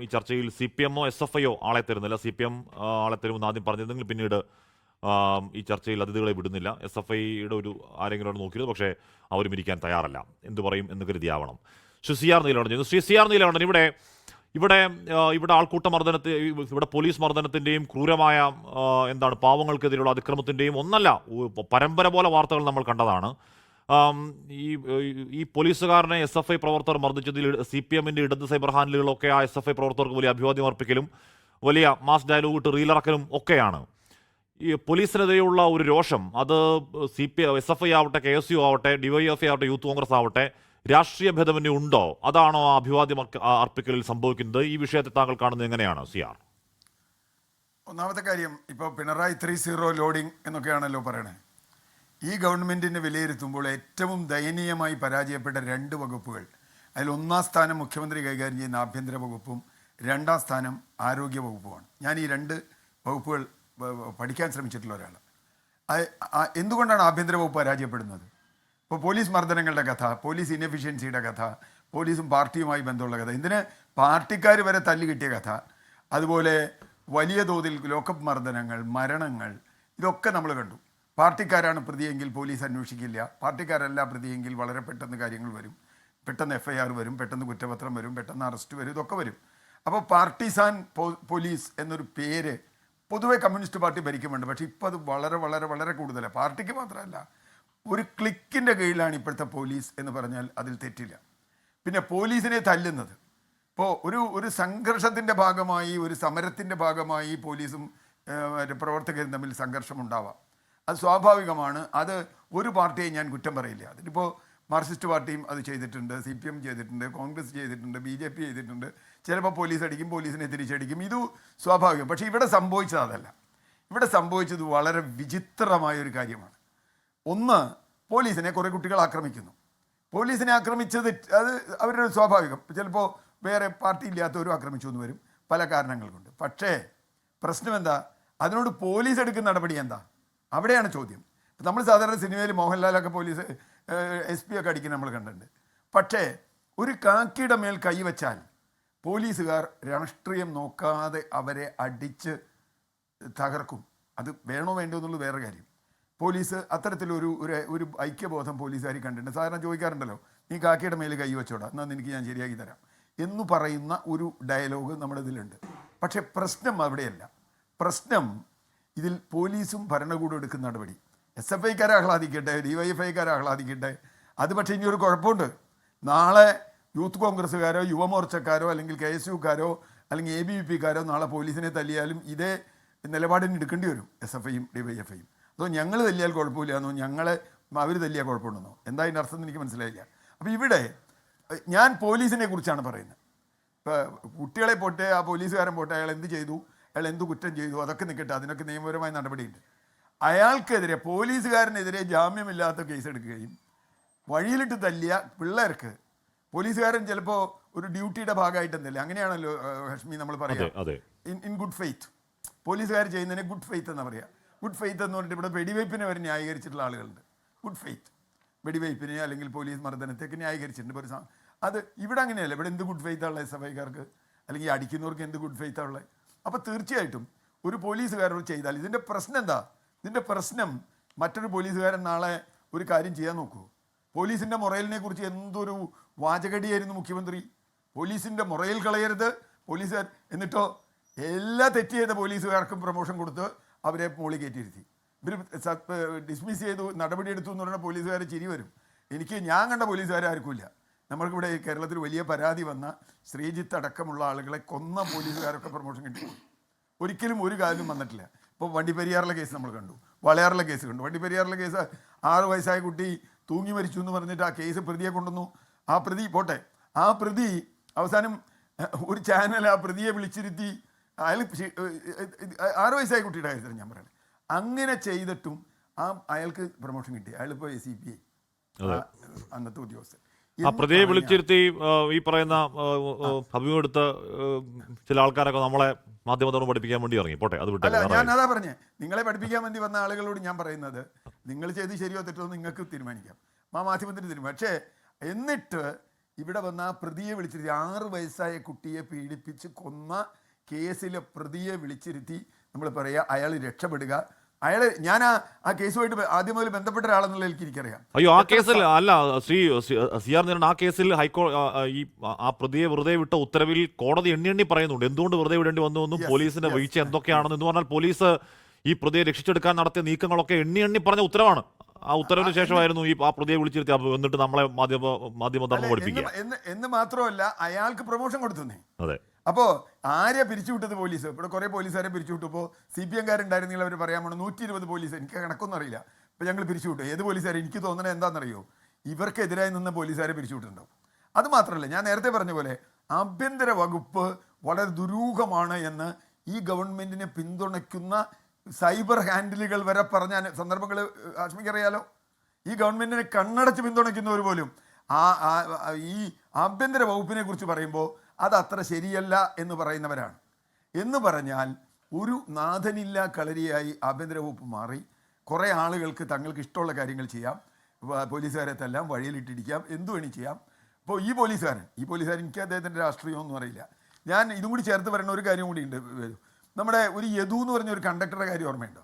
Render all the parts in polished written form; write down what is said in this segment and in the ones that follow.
ഈ ചർച്ചയിൽ CPM-ഓ SFI-യോ ആളെ തരുന്നില്ല. CPM ആളെ തരുമെന്ന് ആദ്യം പറഞ്ഞിരുന്നെങ്കിൽ പിന്നീട് ഈ ചർച്ചയിൽ അതിഥികളെ വിടുന്നില്ല. SFIയുടെ ഒരു ആരെങ്കിലും നോക്കിയത്, പക്ഷേ അവരും ഇരിക്കാൻ തയ്യാറല്ല. എന്തു പറയും എന്ന് കരുതിയാവണം. ശ്രീ CR നീലകണ്ഠൻ ചെയ്യുന്നു. ശ്രീ CR നീലകണ്ഠൻ, ഇവിടെ ഇവിടെ ഇവിടെ ആൾക്കൂട്ട മർദ്ദനത്തെ, ഇവിടെ പോലീസ് മർദ്ദനത്തിൻ്റെയും ക്രൂരമായ പാവങ്ങൾക്കെതിരെയുള്ള അതിക്രമത്തിൻ്റെയും ഒന്നല്ല, പരമ്പര പോലെ വാർത്തകൾ നമ്മൾ കണ്ടതാണ്. ഈ ഈ പോലീസുകാരനെ SFI പ്രവർത്തകർ മർദ്ദിച്ചതിൽ CPM-ന്റെ ഇടത് സൈബർ ഹാൻഡിലുകളൊക്കെ ആ SFI പ്രവർത്തകർക്ക് വലിയ അഭിവാദ്യം അർപ്പിക്കലും വലിയ മാസ് ഡയലോഗ് ഇട്ട് റീലിറക്കലും ഒക്കെയാണ്. ഈ പോലീസിനെതിരെയുള്ള ഒരു രോഷം, അത് SFI ആവട്ടെ, KSU ആവട്ടെ, DYFI ആവട്ടെ, യൂത്ത് കോൺഗ്രസ് ആവട്ടെ, രാഷ്ട്രീയ ഭേദമന്യേ ഉണ്ടോ? അതാണോ ആ അഭിവാദ്യം അർപ്പിക്കലിൽ സംഭവിക്കുന്നത്? ഈ വിഷയത്തെ താങ്കൾ കാണുന്നത് എങ്ങനെയാണ് CR? ഒന്നാമത്തെ കാര്യം, ഇപ്പോൾ പിണറായി 3-0 ലോഡിംഗ് എന്നൊക്കെയാണല്ലോ പറയണേ. ഈ ഗവൺമെൻറ്റിനെ വിലയിരുത്തുമ്പോൾ ഏറ്റവും ദയനീയമായി പരാജയപ്പെട്ട 2 വകുപ്പുകൾ, അതിൽ ഒന്നാം സ്ഥാനം മുഖ്യമന്ത്രി കൈകാര്യം ചെയ്യുന്ന ആഭ്യന്തര വകുപ്പും രണ്ടാം സ്ഥാനം ആരോഗ്യ വകുപ്പുമാണ്. ഞാൻ ഈ 2 വകുപ്പുകൾ പഠിക്കാൻ ശ്രമിച്ചിട്ടുള്ള ഒരാൾ. എന്തുകൊണ്ടാണ് ആഭ്യന്തര വകുപ്പ് പരാജയപ്പെടുന്നത്? ഇപ്പോൾ പോലീസ് മർദ്ദനങ്ങളുടെ കഥ, പോലീസ് ഇൻഎഫിഷ്യൻസിയുടെ കഥ, പോലീസും പാർട്ടിയുമായി ബന്ധമുള്ള കഥ, ഇതിന് പാർട്ടിക്കാർ വരെ തല്ലി കിട്ടിയ കഥ, അതുപോലെ വലിയ തോതിൽ ലോക്കപ്പ് മർദ്ദനങ്ങൾ, മരണങ്ങൾ, ഇതൊക്കെ നമ്മൾ കണ്ടു. പാർട്ടിക്കാരാണ് പ്രതിയെങ്കിൽ പോലീസ് അന്വേഷിക്കില്ല, പാർട്ടിക്കാരല്ല പ്രതിയെങ്കിൽ വളരെ പെട്ടെന്ന് കാര്യങ്ങൾ വരും, പെട്ടെന്ന് FIR വരും, പെട്ടെന്ന് കുറ്റപത്രം വരും, പെട്ടെന്ന് അറസ്റ്റ് വരും, ഇതൊക്കെ വരും. അപ്പോൾ പാർട്ടിസാൻ പോലീസ് എന്നൊരു പേര് പൊതുവെ കമ്മ്യൂണിസ്റ്റ് പാർട്ടി ഭരിക്കുന്നുണ്ട്. പക്ഷേ ഇപ്പോൾ അത് വളരെ വളരെ വളരെ കൂടുതലാണ്. പാർട്ടിക്ക് മാത്രമല്ല, ഒരു ക്ലിക്കിൻ്റെ കീഴിലാണ് ഇപ്പോഴത്തെ പോലീസ് എന്ന് പറഞ്ഞാൽ അതിൽ തെറ്റില്ല. പിന്നെ പോലീസിനെ തല്ലുന്നത്, ഇപ്പോൾ ഒരു സംഘർഷത്തിൻ്റെ ഭാഗമായി, ഒരു സമരത്തിൻ്റെ ഭാഗമായി പോലീസും പ്രവർത്തകരും തമ്മിൽ സംഘർഷമുണ്ടാവാം. അത് സ്വാഭാവികമാണ്. അത് ഒരു പാർട്ടിയെ ഞാൻ കുറ്റം പറയില്ല. അതിലിപ്പോൾ മാർക്സിസ്റ്റ് പാർട്ടിയും അത് ചെയ്തിട്ടുണ്ട്, CPM ചെയ്തിട്ടുണ്ട്, കോൺഗ്രസ് ചെയ്തിട്ടുണ്ട്, BJP ചെയ്തിട്ടുണ്ട്. ചിലപ്പോൾ പോലീസ് അടിക്കും, പോലീസിനെ തിരിച്ചടിക്കും, ഇത് സ്വാഭാവികം. പക്ഷേ ഇവിടെ സംഭവിച്ചത് അതല്ല. ഇവിടെ സംഭവിച്ചത് വളരെ വിചിത്രമായൊരു കാര്യമാണ്. ഒന്ന്, പോലീസിനെ കുറേ കുട്ടികൾ ആക്രമിക്കുന്നു. പോലീസിനെ ആക്രമിച്ചത് അത് അവരുടെ സ്വാഭാവികം. ചിലപ്പോൾ വേറെ പാർട്ടി ഇല്ലാത്തവരും ആക്രമിച്ചു എന്ന് വരും, പല കാരണങ്ങൾ കൊണ്ട്. പക്ഷേ പ്രശ്നം എന്താ? അതിനോട് പോലീസ് എടുക്കുന്ന നടപടി എന്താ? അവിടെയാണ് ചോദ്യം. നമ്മൾ സാധാരണ സിനിമയിൽ മോഹൻലാലൊക്കെ പോലീസ് SP ഒക്കെ അടിക്കുന്ന നമ്മൾ കണ്ടിട്ടുണ്ട്. പക്ഷേ ഒരു കാക്കിയുടെ മേൽ കൈവച്ചാൽ പോലീസുകാർ രാഷ്ട്രീയം നോക്കാതെ അവരെ തകർക്കും. അത് വേണോ വേണ്ടോ എന്നുള്ളത് വേറെ കാര്യം. പോലീസ് അത്തരത്തിലൊരു ഒരു ഐക്യബോധം പോലീസുകാർ കണ്ടിട്ടുണ്ട്. സാധാരണ ചോദിക്കാറുണ്ടല്ലോ, നീ കാക്കിയുടെ മേൽ കൈ വെച്ചോടാ, എന്നാൽ നിനക്ക് ഞാൻ ശരിയാക്കി തരാം എന്ന് പറയുന്ന ഒരു ഡയലോഗ് നമ്മുടെ ഇതിലുണ്ട്. പക്ഷേ പ്രശ്നം അവിടെയല്ല. പ്രശ്നം ഇതിൽ പോലീസും ഭരണകൂടം എടുക്കുന്ന നടപടി. SFIക്കാരെ ആഹ്ലാദിക്കട്ടെ, DYFIക്കാരെ ആഹ്ലാദിക്കട്ടെ, അത് പക്ഷേ ഇനിയൊരു കുഴപ്പമുണ്ട്. നാളെ യൂത്ത് കോൺഗ്രസ്സുകാരോ യുവമോർച്ചക്കാരോ അല്ലെങ്കിൽ KSUക്കാരോ അല്ലെങ്കിൽ ABVPക്കാരോ നാളെ പോലീസിനെ തല്ലിയാലും ഇതേ നിലപാടിന് എടുക്കേണ്ടി വരും SFIയും DYFIയും. അതോ ഞങ്ങൾ തല്ലിയാൽ കുഴപ്പമില്ലാന്നോ, അവർ തല്ലിയാൽ കുഴപ്പമുണ്ടെന്നോ? എന്താ അതിൻ്റെ അർത്ഥം എനിക്ക് മനസ്സിലായില്ല. അപ്പോൾ ഇവിടെ ഞാൻ പോലീസിനെ കുറിച്ചാണ് പറയുന്നത്. ഇപ്പോൾ കുട്ടികളെ പോട്ടെ, ആ പോലീസുകാരൻ പോട്ടെ, അയാൾ എന്ത് ചെയ്തു, അയാൾ എന്ത് കുറ്റം ചെയ്തു, അതൊക്കെ നിൽക്കട്ടെ, അതിനൊക്കെ നിയമപരമായ നടപടിയുണ്ട്. അയാൾക്കെതിരെ, പോലീസുകാരനെതിരെ ജാമ്യമില്ലാത്ത കേസെടുക്കുകയും വഴിയിലിട്ട് തല്ലിയ പിള്ളേർക്ക് പോലീസുകാരൻ ചിലപ്പോൾ ഒരു ഡ്യൂട്ടിയുടെ ഭാഗമായിട്ടെന്നല്ലേ, അങ്ങനെയാണല്ലോ ഹഷ്മി നമ്മൾ പറയുക, ഇൻ ഗുഡ് ഫെയ്ത്ത്. പോലീസുകാർ ചെയ്യുന്നതിനെ ഗുഡ് ഫെയ്ത്ത് എന്നാണ് പറയുക. ഗുഡ് ഫെയ്ത്ത് എന്ന് പറഞ്ഞിട്ട് ഇവിടെ വെടിവയ്പ്പിനെ വരെ ന്യായീകരിച്ചിട്ടുള്ള ആളുകളുണ്ട്. ഗുഡ് ഫെയ്ത്ത്, വെടിവയ്പ്പിനെ അല്ലെങ്കിൽ പോലീസ് മർദ്ദനത്തേക്ക് ന്യായീകരിച്ചിട്ടുണ്ട്. അത് ഇവിടെ അങ്ങനെയല്ല. ഇവിടെ എന്ത് ഗുഡ് ഫെയ്ത്താണുള്ളത് SFIക്കാർക്ക്, അല്ലെങ്കിൽ അടിക്കുന്നവർക്ക് എന്ത് ഗുഡ് ഫെയ്ത്താണുള്ളത്? അപ്പോൾ തീർച്ചയായിട്ടും ഒരു പോലീസുകാരോട് ചെയ്താൽ ഇതിൻ്റെ പ്രശ്നം എന്താ? ഇതിൻ്റെ പ്രശ്നം, മറ്റൊരു പോലീസുകാരൻ നാളെ ഒരു കാര്യം ചെയ്യാൻ നോക്കൂ. പോലീസിൻ്റെ മൊറയിലിനെ കുറിച്ച് എന്തൊരു വാചകടിയായിരുന്നു മുഖ്യമന്ത്രി. പോലീസിൻ്റെ മൊറയിൽ കളയരുത് പോലീസുകാർ, എന്നിട്ടോ എല്ലാ തെറ്റ് ചെയ്ത പോലീസുകാർക്കും പ്രൊമോഷൻ കൊടുത്ത് അവരെ മോളിൽ കയറ്റിയിരുത്തി. ഇവർ ഡിസ്മിസ് ചെയ്തു, നടപടിയെടുത്തു എന്ന് പറഞ്ഞാൽ പോലീസുകാർ ചിരി വരും. ഞാൻ കണ്ട പോലീസുകാരെ ആർക്കുമില്ല. നമ്മൾക്കിവിടെ കേരളത്തിൽ വലിയ പരാതി വന്ന ശ്രീജിത്ത് അടക്കമുള്ള ആളുകളെ കൊന്ന പോലീസുകാരൊക്കെ പ്രൊമോഷൻ കിട്ടി. ഒരിക്കലും ഒരു കാര്യം വന്നിട്ടില്ല. ഇപ്പോൾ വണ്ടിപ്പെരിയാറിലെ കേസ് നമ്മൾ കണ്ടു, വളയാറിലെ കേസ് കണ്ടു. വണ്ടിപ്പെരിയാറിലെ കേസ് 6 വയസ്സായ കുട്ടി തൂങ്ങി മരിച്ചു എന്ന് പറഞ്ഞിട്ട് ആ കേസ് പ്രതിയെ കൊണ്ടുവന്നു. ആ പ്രതി പോട്ടെ, ആ പ്രതി അവസാനം ഒരു ചാനൽ ആ പ്രതിയെ വിളിച്ചിരുത്തി, അയാൾ 6 വയസ്സായ കുട്ടിയുടെ കാര്യത്തിൽ ഞാൻ പറയുന്നത്. അങ്ങനെ ചെയ്തിട്ടും അയാൾക്ക് പ്രൊമോഷൻ കിട്ടി. അയാളിപ്പോൾ CPI അന്നത്തെ ഉദ്യോഗസ്ഥൻ. ആ പ്രതിയെ വിളിച്ചിരുത്തി ഈ പറയുന്ന അഭിമുഖമെടുത്ത ചില ആൾക്കാരൊക്കെ നമ്മളെ മാധ്യമത്തോട് പഠിപ്പിക്കാൻ വേണ്ടി ഇറങ്ങി. പോട്ടെ, അത് വിട്ടല്ല. ഞാൻ അതാ പറഞ്ഞേ, നിങ്ങളെ പഠിപ്പിക്കാൻ വേണ്ടി വന്ന ആളുകളോട് ഞാൻ പറയുന്നത്, നിങ്ങൾ ചെയ്ത് ശരിയോ തെറ്റോ നിങ്ങൾക്ക് തീരുമാനിക്കാം, മാധ്യമത്തിന് തീരുമാനം. പക്ഷേ എന്നിട്ട് ഇവിടെ വന്ന ആ പ്രതിയെ വിളിച്ചിരുത്തി 6 വയസ്സായ കുട്ടിയെ പീഡിപ്പിച്ച് കൊന്ന കേസിലെ പ്രതിയെ വിളിച്ചിരുത്തി നമ്മൾ പറയുക അയാൾ രക്ഷപ്പെടുക. അയാൾ ഞാൻ ആ കേസുമായിട്ട് ആദ്യം മുതൽ ബന്ധപ്പെട്ട ഒരാളെന്നുള്ള എനിക്കറിയാം. അയ്യോ, ആ കേസിൽ അല്ല ശ്രീ CR നീലൻ, ആ കേസിൽ ഈ ആ പ്രതിയെ വെറുതെ വിട്ട ഉത്തരവിൽ കോടതി എണ്ണി പറയുന്നുണ്ട് എന്തുകൊണ്ട് വെറുതെ വിടേണ്ടി വന്നു എന്നും പോലീസിന്റെ വീഴ്ച എന്തൊക്കെയാണെന്ന്. എന്ന് പറഞ്ഞാൽ പോലീസ് ഈ പ്രതിയെ രക്ഷിച്ചെടുക്കാൻ നടത്തിയ നീക്കങ്ങളൊക്കെ എണ്ണി പറഞ്ഞ ഉത്തരവാണ്. ആ ഉത്തരവിന് ശേഷമായിരുന്നു ഈ ആ പ്രതിയെ വിളിച്ചിരുത്തി എന്നിട്ട് നമ്മളെ മാധ്യമധർമ്മം പഠിപ്പിക്കുക എന്ന് മാത്രമല്ല അയാൾക്ക് പ്രൊമോഷൻ കൊടുത്തുന്നേ. അതെ. അപ്പോൾ ആരെ പിരിച്ചുവിട്ടത് പോലീസ്? ഇവിടെ കുറേ പോലീസുകാരെ പിരിച്ചുവിട്ടപ്പോൾ CPM-കാരുണ്ടായിരുന്നെങ്കിൽ അവർ പറയാൻ പോകണം 120 പോലീസ്, എനിക്ക് കണക്കൊന്നും അറിയില്ല, ഇപ്പോൾ ഞങ്ങൾ പിരിച്ചുവിട്ടു. ഏത് പോലീസുകാരെ? എനിക്ക് തോന്നുന്നത് എന്താണെന്നറിയോ, ഇവർക്കെതിരായി നിന്ന പോലീസുകാരെ പിരിച്ചുവിട്ടുണ്ടാവും. അത് മാത്രമല്ല, ഞാൻ നേരത്തെ പറഞ്ഞ പോലെ ആഭ്യന്തര വകുപ്പ് വളരെ ദുരൂഹമാണ് എന്ന് ഈ ഗവൺമെൻറ്റിനെ പിന്തുണയ്ക്കുന്ന സൈബർ ഹാൻഡിലുകൾ വരെ പറഞ്ഞ സന്ദർഭങ്ങൾ ആശ്മിക്കറിയാലോ. ഈ ഗവൺമെൻറ്റിനെ കണ്ണടച്ച് പിന്തുണയ്ക്കുന്നവർ പോലും ഈ ആഭ്യന്തര വകുപ്പിനെ കുറിച്ച് പറയുമ്പോൾ അത് അത്ര ശരിയല്ല എന്ന് പറയുന്നവരാണ്. എന്ന് പറഞ്ഞാൽ ഒരു നാഥനില്ല കളരിയായി ആഭ്യന്തര വകുപ്പ് മാറി. കുറേ ആളുകൾക്ക് തങ്ങൾക്ക് ഇഷ്ടമുള്ള കാര്യങ്ങൾ ചെയ്യാം, പോലീസുകാരെ തല്ലാം, വഴിയിലിട്ടിടിക്കാം, എന്തു വേണി ചെയ്യാം. അപ്പോൾ ഈ പോലീസുകാരൻ എനിക്ക് അദ്ദേഹത്തിൻ്റെ രാഷ്ട്രീയമൊന്നും അറിയില്ല. ഞാൻ ഇതും കൂടി ചേർത്ത് പറയുന്ന ഒരു കാര്യം കൂടി ഉണ്ട്. നമ്മുടെ ഒരു യദു എന്ന് പറഞ്ഞ ഒരു കണ്ടക്ടറുടെ കാര്യം ഓർമ്മയുണ്ടോ?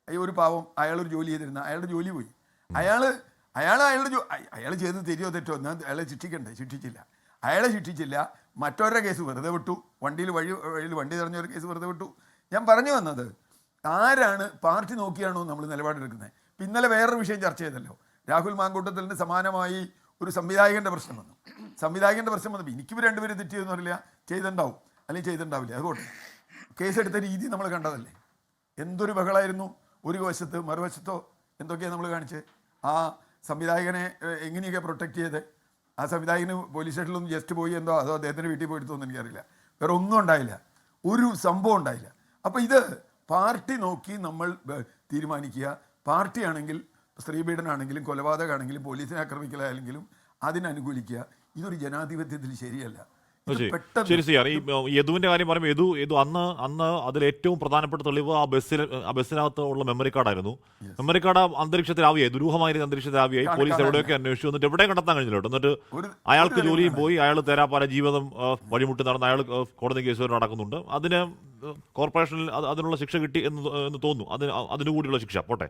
ഒരു പാവം, അയാളൊരു ജോലി ചെയ്തിരുന്ന, അയാളുടെ ജോലി പോയി. അയാൾ ചെയ്തത് തെരിയോ തെറ്റോ എന്നാൽ അയാളെ ശിക്ഷിച്ചില്ല. അയാളെ ശിക്ഷിച്ചില്ല, മറ്റവരുടെ കേസ് വെറുതെ വിട്ടു. വണ്ടിയിൽ വണ്ടി തടഞ്ഞൊരു കേസ് വെറുതെ വിട്ടു. ഞാൻ പറഞ്ഞു വന്നത്, ആരാണ് പാർട്ടി നോക്കിയാണോ നമ്മൾ നിലപാടെടുക്കുന്നത്? ഇന്നലെ വേറൊരു വിഷയം ചർച്ച ചെയ്തല്ലോ, രാഹുൽ മാങ്കൂട്ടത്തിന് സമാനമായി ഒരു സംവിധായകൻ്റെ പ്രശ്നം വന്നു. എനിക്ക് രണ്ടുപേരും തെറ്റിയെന്ന് പറയില്ല, ചെയ്തിട്ടുണ്ടാവും അല്ലെങ്കിൽ ചെയ്തിട്ടുണ്ടാവില്ല. അതുകൊണ്ട് കേസെടുത്ത രീതി നമ്മൾ കണ്ടതല്ലേ, എന്തൊരു ബഹളായിരുന്നു. ഒരു വശത്ത് മറുവശത്തോ എന്തൊക്കെയാണ് നമ്മൾ കാണിച്ചത്. ആ സംവിധായകനെ എങ്ങനെയൊക്കെ പ്രൊട്ടക്റ്റ് ചെയ്ത്, ആ സംവിധായകന് പോലീസ് സ്റ്റേഷനിലൊന്നും ജസ്റ്റ് പോയി അതോ അദ്ദേഹത്തിൻ്റെ വീട്ടിൽ പോയിട്ടൊന്നും എനിക്കറിയില്ല. വേറെ ഒന്നും ഉണ്ടായില്ല, ഒരു സംഭവം ഉണ്ടായില്ല. അപ്പോൾ ഇത് പാർട്ടി നോക്കി നമ്മൾ തീരുമാനിക്കുക. പാർട്ടിയാണെങ്കിൽ സ്ത്രീപീഡനാണെങ്കിലും കൊലപാതകമാണെങ്കിലും പോലീസിനെ ആക്രമിക്കലാണെങ്കിലും അതിനനുകൂലിക്കുക. ഇതൊരു ജനാധിപത്യത്തിൽ ശരിയല്ല. ശരി സിയാർ, ഈ യദുവിന്റെ കാര്യം പറയുമ്പോൾ യദു അന്ന് അതിൽ ഏറ്റവും പ്രധാനപ്പെട്ട തെളിവ് ആ ബസ്സിനകത്ത് ഉള്ള മെമ്മറി കാർഡായിരുന്നു. മെമ്മറി കാർഡ് അന്തരീക്ഷത്തിലാവിയായി, ദുരൂഹമായ അന്തരീക്ഷത്തിലാവിയായി. പോലീസ് എവിടെയൊക്കെ അന്വേഷിച്ചു, എന്നിട്ട് എവിടെയും കണ്ടെത്താൻ കഴിഞ്ഞില്ല. എന്നിട്ട് അയാൾക്ക് ജോലിയും പോയി, അയാൾ തേരാപ്പാര ജീവിതം വഴിമുട്ടി നടന്ന് അയാൾ കോടതി കേസ് വരെ നടക്കുന്നുണ്ട്. അതിന് കോർപ്പറേഷനിൽ അതിനുള്ള ശിക്ഷ കിട്ടി എന്ന് തോന്നുന്നു. അതിനുകൂടിയുള്ള ശിക്ഷ പോട്ടെ,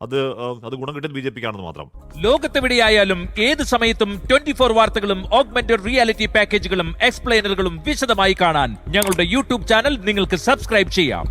അത് ഗുണം കിട്ടിയത് BJP-ക്കാണെന്ന് മാത്രം. ലോകത്തെവിടെയായാലും ഏത് സമയത്തും 24 വാർത്തകളും ഓഗ്മെന്റഡ് റിയാലിറ്റി പാക്കേജുകളും എക്സ്പ്ലെയിനറുകളും വിശദമായി കാണാൻ ഞങ്ങളുടെ YouTube ചാനൽ നിങ്ങൾക്ക് സബ്സ്ക്രൈബ് ചെയ്യാം.